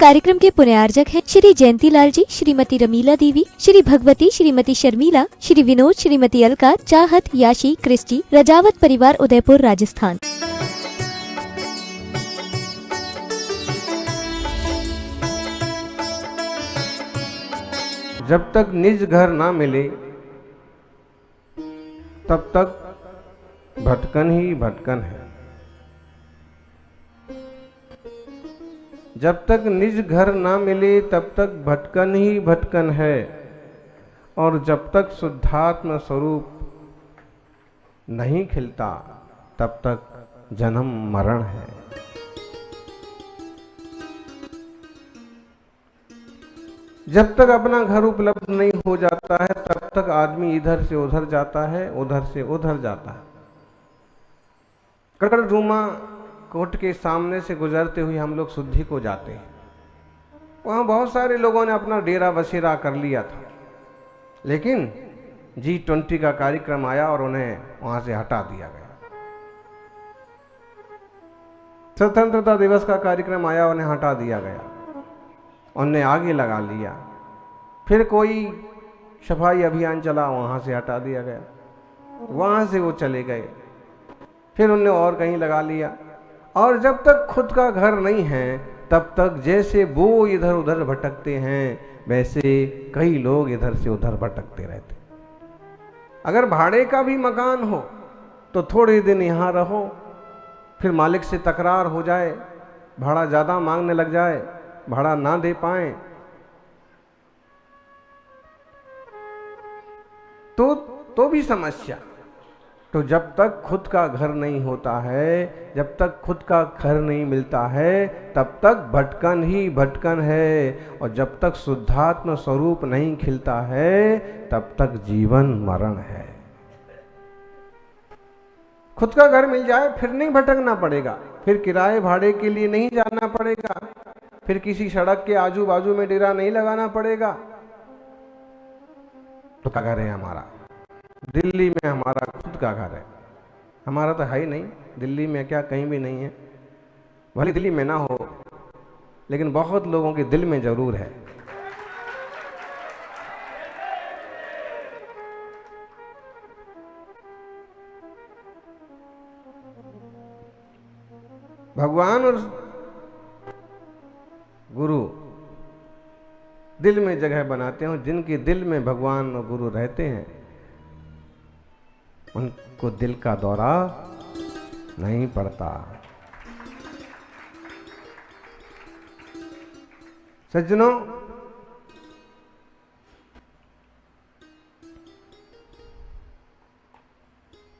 कार्यक्रम के पुण्यार्जक हैं श्री जयंती लाल जी, श्रीमती रमीला देवी, श्री भगवती, श्रीमती शर्मिला, श्री विनोद, श्रीमती अलका, चाहत, याशी, क्रिस्टी, रजावत परिवार, उदयपुर, राजस्थान। जब तक निज घर ना मिले तब तक भटकन ही भटकन है। जब तक निज घर ना मिले तब तक भटकन ही भटकन है, और जब तक शुद्धात्म स्वरूप नहीं खिलता तब तक जन्म मरण है। जब तक अपना घर उपलब्ध नहीं हो जाता है तब तक आदमी इधर से उधर जाता है, उधर से उधर जाता है। कड़कड़ रूमा कोट के सामने से गुजरते हुए हम लोग शुद्धि को जाते हैं। वहाँ बहुत सारे लोगों ने अपना डेरा बसेरा कर लिया था, लेकिन G20 का कार्यक्रम आया और उन्हें वहाँ से हटा दिया गया। स्वतंत्रता दिवस का कार्यक्रम आया, उन्हें हटा दिया गया, उन्हें आगे लगा लिया। फिर कोई सफाई अभियान चला, वहाँ से हटा दिया गया, वहाँ से वो चले गए, फिर उन्हें और कहीं लगा लिया। और जब तक खुद का घर नहीं है तब तक जैसे वो इधर उधर भटकते हैं, वैसे कई लोग इधर से उधर भटकते रहते। अगर भाड़े का भी मकान हो तो थोड़े दिन यहाँ रहो, फिर मालिक से तकरार हो जाए, भाड़ा ज़्यादा मांगने लग जाए, भाड़ा ना दे पाए तो भी समस्या। तो जब तक खुद का घर नहीं होता है, जब तक खुद का घर नहीं मिलता है, तब तक भटकन ही भटकन है, और जब तक शुद्धात्म स्वरूप नहीं खिलता है तब तक जीवन मरण है। खुद का घर मिल जाए फिर नहीं भटकना पड़ेगा, फिर किराए भाड़े के लिए नहीं जाना पड़ेगा, फिर किसी सड़क के आजू बाजू में डेरा नहीं लगाना पड़ेगा। तो क्या घर है हमारा? दिल्ली में हमारा खुद का घर है। हमारा तो है ही नहीं, दिल्ली में क्या कहीं भी नहीं है। भले दिल्ली में ना हो, लेकिन बहुत लोगों के दिल में जरूर है। भगवान और गुरु दिल में जगह बनाते हैं। जिनके दिल में भगवान और गुरु रहते हैं उनको दिल का दौरा नहीं पड़ता। सज्जनों,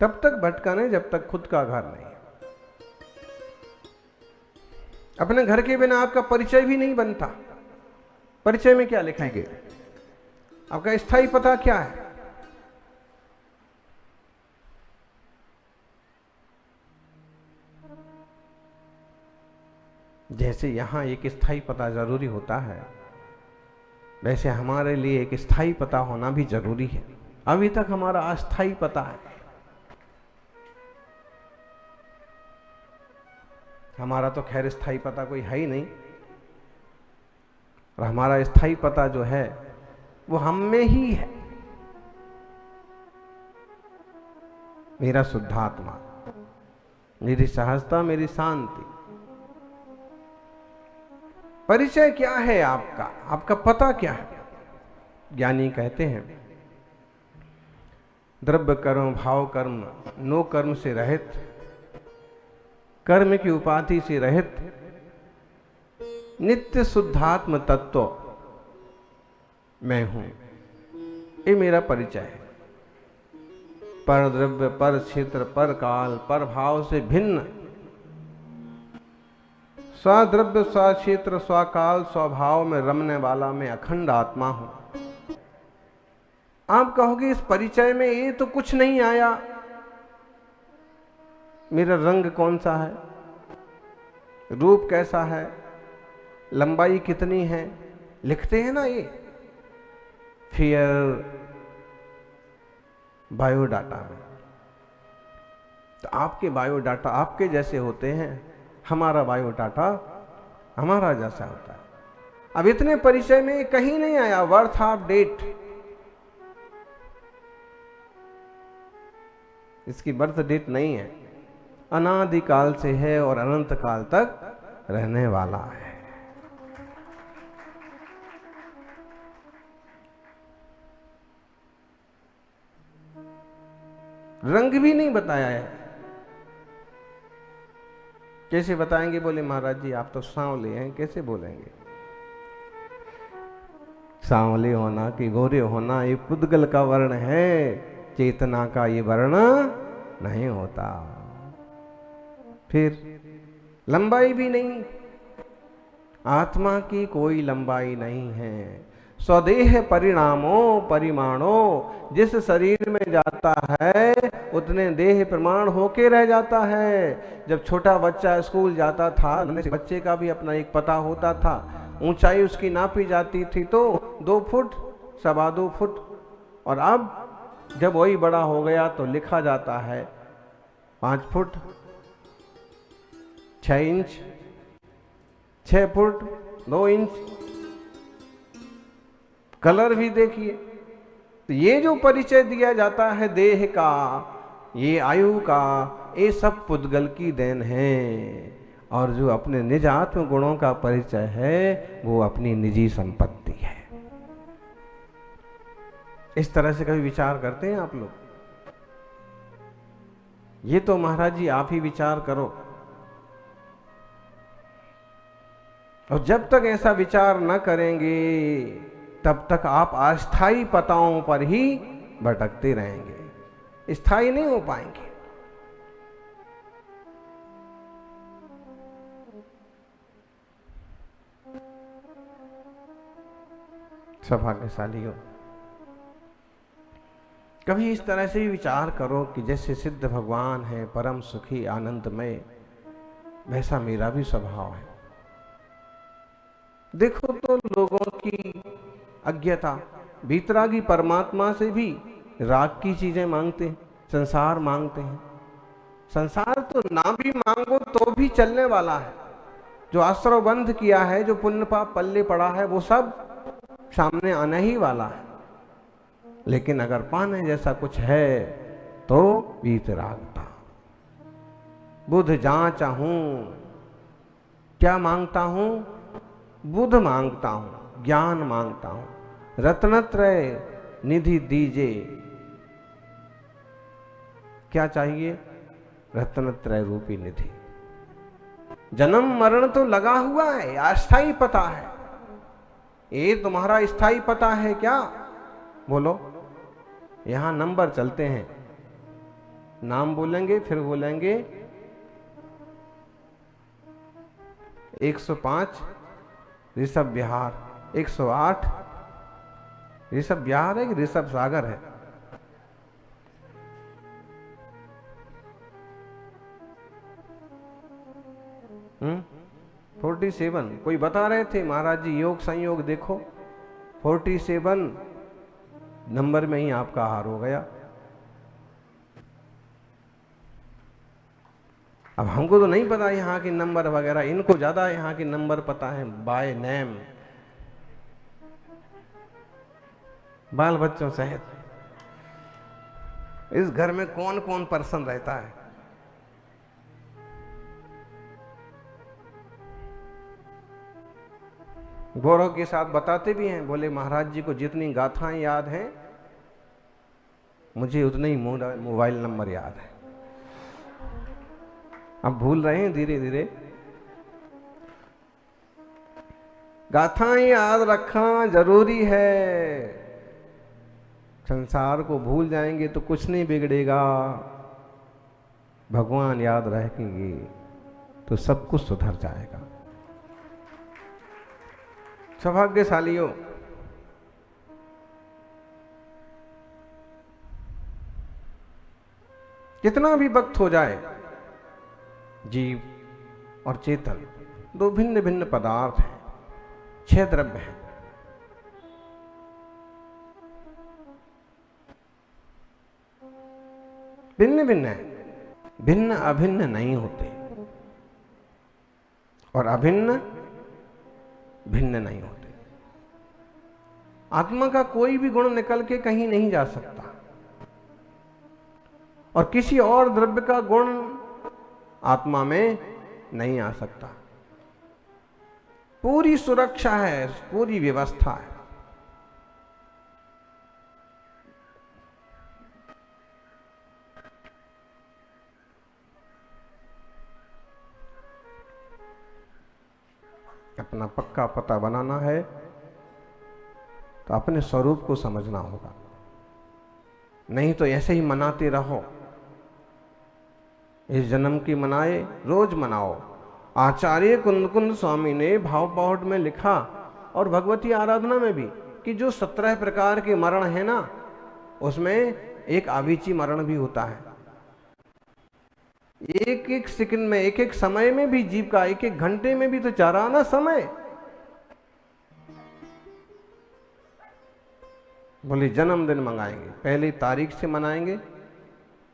तब तक भटकाने जब तक खुद का घर नहीं। अपने घर के बिना आपका परिचय भी नहीं बनता। परिचय में क्या लिखेंगे? आपका स्थायी पता क्या है? जैसे यहां एक स्थायी पता जरूरी होता है, वैसे हमारे लिए एक स्थायी पता होना भी जरूरी है। अभी तक हमारा अस्थायी पता है। हमारा तो खैर स्थायी पता कोई है ही नहीं, और हमारा स्थायी पता जो है वो हम में ही है। मेरा शुद्धात्मा, मेरी सहजता, मेरी शांति। परिचय क्या है आपका? आपका पता क्या है? ज्ञानी कहते हैं द्रव्य कर्म, भाव कर्म, नो कर्म से रहित, कर्म की उपाधि से रहित नित्य शुद्धात्म तत्व मैं हूं। ये मेरा परिचय है। पर द्रव्य, पर क्षेत्र, पर काल, पर भाव से भिन्न स्वद्रव्य, स्वक्षेत्र, स्वकाल, स्वभाव में रमने वाला मैं अखंड आत्मा हूं। आप कहोगे इस परिचय में ये तो कुछ नहीं आया। मेरा रंग कौन सा है, रूप कैसा है, लंबाई कितनी है, लिखते हैं ना ये फियर बायोडाटा में। तो आपके बायोडाटा आपके जैसे होते हैं, हमारा बायोडाटा हमारा जैसा होता है। अब इतने परिचय में कहीं नहीं आया बर्थ ऑफ डेट, इसकी बर्थ डेट नहीं है, अनादिकाल से है और अनंत काल तक रहने वाला है। रंग भी नहीं बताया है। कैसे बताएंगे? बोले महाराज जी आप तो सांवले हैं, कैसे बोलेंगे? सांवले होना कि गोरे होना ये पुद्गल का वर्ण है, चेतना का ये वर्ण नहीं होता। फिर लंबाई भी नहीं, आत्मा की कोई लंबाई नहीं है। स्वदेह परिणामों परिमाणों, जिस शरीर में जाता है उतने देह प्रमाण होके रह जाता है। जब छोटा बच्चा स्कूल जाता था, बच्चे का भी अपना एक पता होता था, ऊंचाई उसकी नापी जाती थी तो 2 फुट 2.25 फुट, और अब जब वही बड़ा हो गया तो लिखा जाता है 5 foot 6 inch, 6 foot 2 inch. Colour भी देखिए। तो ये जो परिचय दिया जाता है देह का, ये आयु का, ये सब पुद्गल की देन है। और जो अपने निज आत्म गुणों का परिचय है वो अपनी निजी संपत्ति है। इस तरह से कभी विचार करते हैं आप लोग? ये तो महाराज जी आप ही विचार करो। और जब तक ऐसा विचार न करेंगे तब तक आप अस्थाई पताओं पर ही भटकते रहेंगे, स्थायी नहीं हो पाएंगे। सौभाग्यशाली हो। कभी इस तरह से भी विचार करो कि जैसे सिद्ध भगवान है परम सुखी आनंदमय, वैसा मेरा भी स्वभाव है। देखो तो लोगों की अज्ञता, भीतरागी परमात्मा से भी राग की चीजें मांगते हैं, संसार मांगते हैं। संसार तो ना भी मांगो तो भी चलने वाला है। जो आश्रव बंध किया है, जो पुण्य पाप पल्ले पड़ा है, वो सब सामने आने ही वाला है। लेकिन अगर पाने जैसा कुछ है तो वीतरागता। बुध जांचा हूं, क्या मांगता हूं? बुध मांगता हूं, ज्ञान मांगता हूं। रत्नत्रय निधि दीजे, क्या चाहिए? रत्नत्रय रूपी निधि। जन्म मरण तो लगा हुआ है, अस्थाई पता है। ये तुम्हारा स्थाई पता है क्या? बोलो। यहां नंबर चलते हैं, नाम बोलेंगे फिर बोलेंगे 105 ऋषभ विहार, 108 ऋषभ विहार है कि ऋषभ सागर है? हम्म, 47। कोई बता रहे थे महाराज जी योग संयोग देखो, 47 नंबर में ही आपका हार हो गया। अब हमको तो नहीं पता यहाँ की नंबर वगैरह, इनको ज्यादा यहाँ की नंबर पता है बाय नेम, बाल बच्चों सहित। इस घर में कौन कौन पर्सन रहता है? गौरव के साथ बताते भी हैं, बोले महाराज जी को जितनी गाथाएं याद हैं मुझे उतने ही मोबाइल नंबर याद है। अब भूल रहे हैं धीरे धीरे। गाथाएं याद रखना जरूरी है। संसार को भूल जाएंगे तो कुछ नहीं बिगड़ेगा, भगवान याद रखेंगे तो सब कुछ सुधर जाएगा। सौभाग्यशालियों, कितना भी वक्त हो जाए, जीव और चेतन दो भिन्न भिन्न पदार्थ हैं, 6 द्रव्य हैं। भिन्न भिन्न है, भिन्न अभिन्न नहीं होते। और अभिन्न भिन्न नहीं होते। आत्मा का कोई भी गुण निकल के कहीं नहीं जा सकता और किसी और द्रव्य का गुण आत्मा में नहीं आ सकता। पूरी सुरक्षा है, पूरी व्यवस्था है। अपना पक्का पता बनाना है तो अपने स्वरूप को समझना होगा, नहीं तो ऐसे ही मनाते रहो। इस जन्म की मनाए, रोज मनाओ। आचार्य कुंद कुंद स्वामी ने भाव पाठ में लिखा और भगवती आराधना में भी कि जो 17 प्रकार के मरण है ना, उसमें एक अविची मरण भी होता है। एक एक सेकंड में, एक एक समय में भी जीव का, एक एक घंटे में भी तो जा रहा ना समय। बोले जन्मदिन मंगाएंगे, पहले तारीख से मनाएंगे,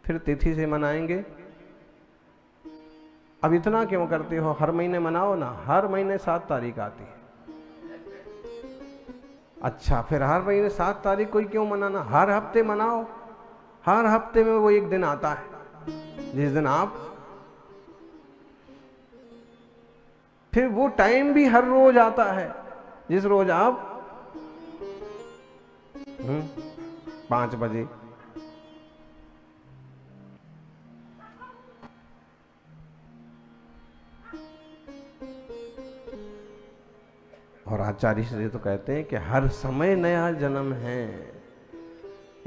फिर तिथि से मनाएंगे। अब इतना क्यों करते हो? हर महीने मनाओ ना, हर महीने 7 तारीख आती है। अच्छा, फिर हर महीने 7 तारीख कोई क्यों मनाना? हर हफ्ते मनाओ। हर हफ्ते में वो एक दिन आता है जिस दिन आप, फिर वो टाइम भी हर रोज आता है जिस रोज आप 5 बजे। और आचार्य श्री तो कहते हैं कि हर समय नया जन्म है।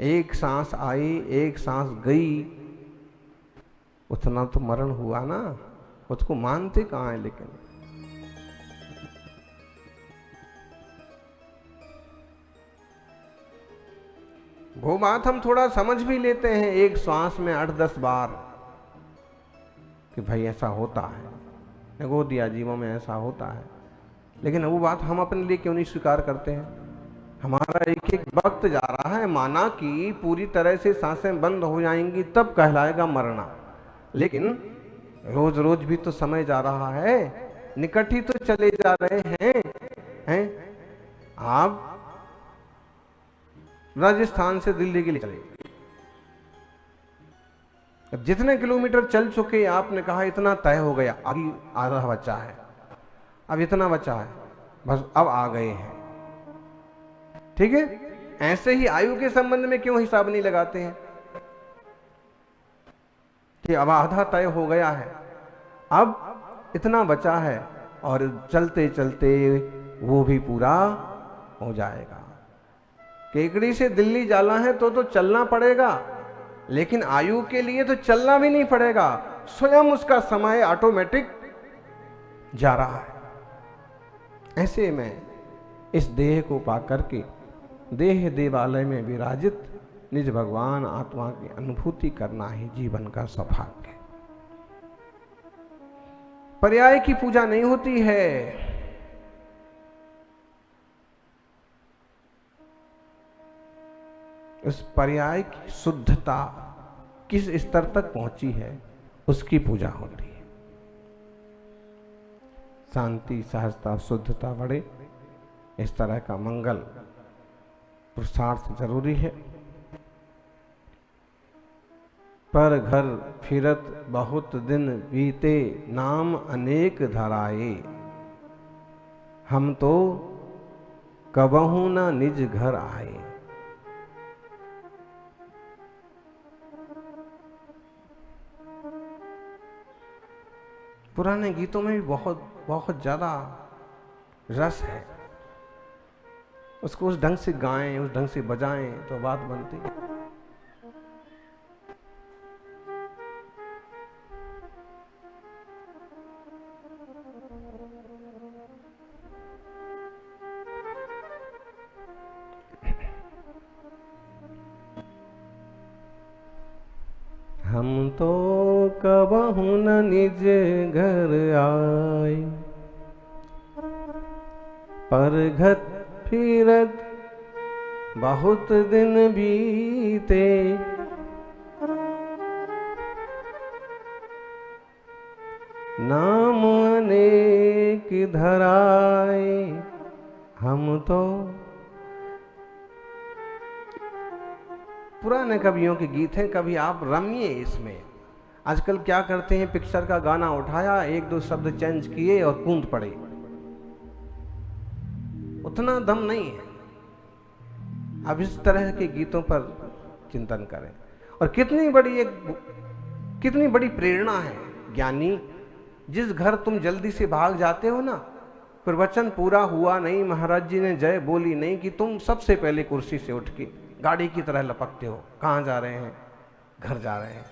एक सांस आई, एक सांस गई, उतना तो मरण हुआ ना, उसको मानते कहां है? लेकिन वो बात हम थोड़ा समझ भी लेते हैं एक श्वास में 8-10 बार कि भाई ऐसा होता है, गोदिया जीवों में ऐसा होता है। लेकिन वो बात हम अपने लिए क्यों नहीं स्वीकार करते हैं? हमारा एक एक वक्त जा रहा है, माना कि पूरी तरह से सांसें बंद हो जाएंगी तब कहलाएगा मरना। लेकिन रोज रोज भी तो समय जा रहा है, निकट ही तो चले जा रहे हैं। आप राजस्थान से दिल्ली के लिए चले, अब जितने किलोमीटर चल चुके आपने कहा इतना तय हो गया, अभी आधा बचा है, अब इतना बचा है, बस अब आ गए हैं। ठीक है, ऐसे ही आयु के संबंध में क्यों हिसाब नहीं लगाते हैं कि अब आधा तय हो गया है, अब इतना बचा है और चलते चलते वो भी पूरा हो जाएगा। केकड़ी से दिल्ली जाना है तो चलना पड़ेगा, लेकिन आयु के लिए तो चलना भी नहीं पड़ेगा, स्वयं उसका समय ऑटोमेटिक जा रहा है। ऐसे में इस देह को पाकर के देह देवालय में विराजित निज भगवान आत्मा की अनुभूति करना ही जीवन का सौभाग्य है। पर्याय की पूजा नहीं होती है। उस पर्याय की शुद्धता किस स्तर तक पहुंची है उसकी पूजा होती है। शांति, सहजता, शुद्धता बढ़े, इस तरह का मंगल पुरुषार्थ जरूरी है। पर घर फिरत बहुत दिन बीते, नाम अनेक धराए, हम तो कबहू न निज घर आए। पुराने गीतों में भी बहुत बहुत ज्यादा रस है, उसको उस ढंग से गाएं, उस ढंग से बजाएं तो बात बनती है। हम तो कबहू न निज घर आए, परघत फिरत बहुत दिन बीते, नाम अनेक धराए, हम तो पुराने कवियों के गीत हैं, कभी आप रमिए इसमें। आजकल क्या करते हैं, पिक्चर का गाना उठाया, एक दो शब्द चेंज किए और कूद पड़े। उतना दम नहीं है। अब इस तरह के गीतों पर चिंतन करें। और कितनी बड़ी प्रेरणा है ज्ञानी। जिस घर तुम जल्दी से भाग जाते हो ना, प्रवचन पूरा हुआ नहीं, महाराज जी ने जय बोली नहीं, कि तुम सबसे पहले कुर्सी से उठ के गाड़ी की तरह लपकते हो। कहाँ जा रहे हैं? घर जा रहे हैं,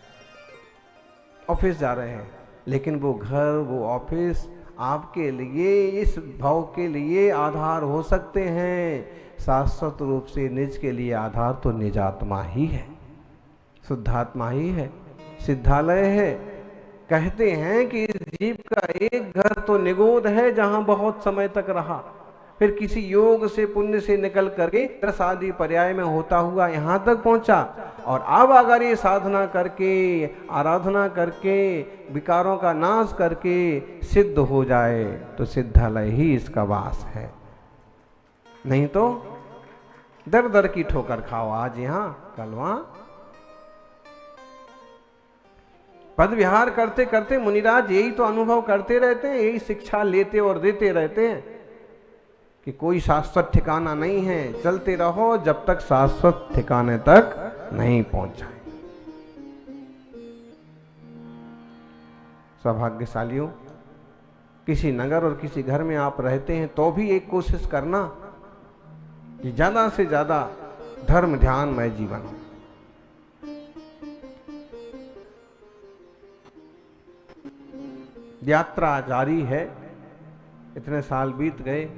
ऑफिस जा रहे हैं। लेकिन वो घर, वो ऑफिस आपके लिए, इस भाव के लिए आधार हो सकते हैं। शाश्वत रूप से निज के लिए आधार तो निजात्मा ही है, शुद्धात्मा ही है, सिद्धालय है। कहते हैं कि इस जीव का एक घर तो निगोद है, जहां बहुत समय तक रहा, फिर किसी योग से, पुण्य से निकल करके रस आदि पर्याय में होता हुआ यहां तक पहुंचा। और अब अगर ये साधना करके, आराधना करके, विकारों का नाश करके सिद्ध हो जाए तो सिद्धालय ही इसका वास है। नहीं तो दर दर की ठोकर खाओ, आज यहां कल वहां। पद विहार करते करते मुनिराज यही तो अनुभव करते रहते हैं, यही शिक्षा लेते और देते रहते हैं कि कोई शाश्वत ठिकाना नहीं है। चलते रहो जब तक शाश्वत ठिकाने तक नहीं पहुंच जाए। सौभाग्यशालियों, किसी नगर और किसी घर में आप रहते हैं तो भी एक कोशिश करना कि ज्यादा से ज्यादा धर्म ध्यानमय जीवन हो। यात्रा जारी है, इतने साल बीत गए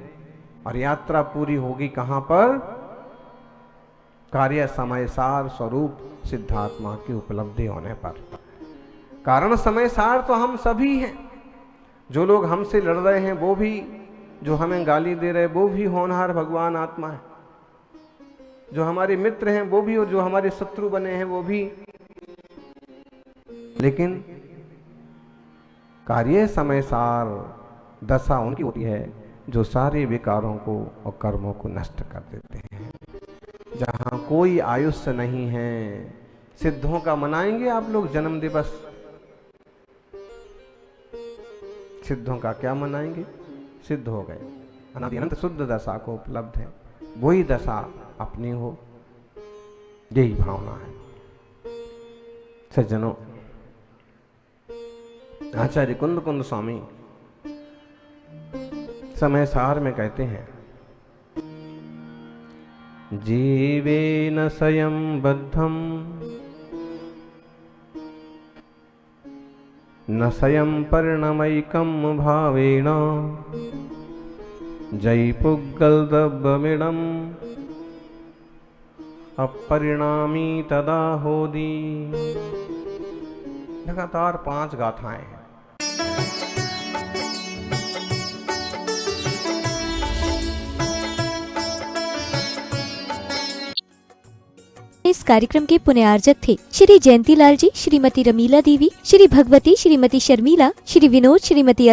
और यात्रा पूरी होगी कहां पर? कार्य समय सार स्वरूप सिद्धात्मा की उपलब्धि होने पर। कारण समय सार तो हम सभी हैं। जो लोग हमसे लड़ रहे हैं वो भी, जो हमें गाली दे रहे वो भी होनहार भगवान आत्मा है। जो हमारे मित्र हैं वो भी, और जो हमारे शत्रु बने हैं वो भी। लेकिन कार्य समय सार दशा उनकी होती है जो सारे विकारों को और कर्मों को नष्ट कर देते हैं। जहां कोई आयुष्य नहीं है। सिद्धों का मनाएंगे आप लोग जन्म दिवस? सिद्धों का क्या मनाएंगे? सिद्ध हो गए, अनादि अनंत शुद्ध दशा को उपलब्ध है, वही दशा अपनी हो, यही भावना है। सज्जनों, आचार्य कुंद कुंद स्वामी समय सार में कहते हैं, जीवेन स्वयं बद्धम न स्वयं परिणमैकं भावेन जयपुग्गलद्रव्यमिदं अपरिणामी तदा होदी। लगातार 5 गाथाएं हैं। इस कार्यक्रम के पुण्यार्जक थे श्री जयंतीलाल जी, श्रीमती रमीला देवी, श्री भगवती, श्रीमती शर्मिला, श्री विनोद, श्रीमती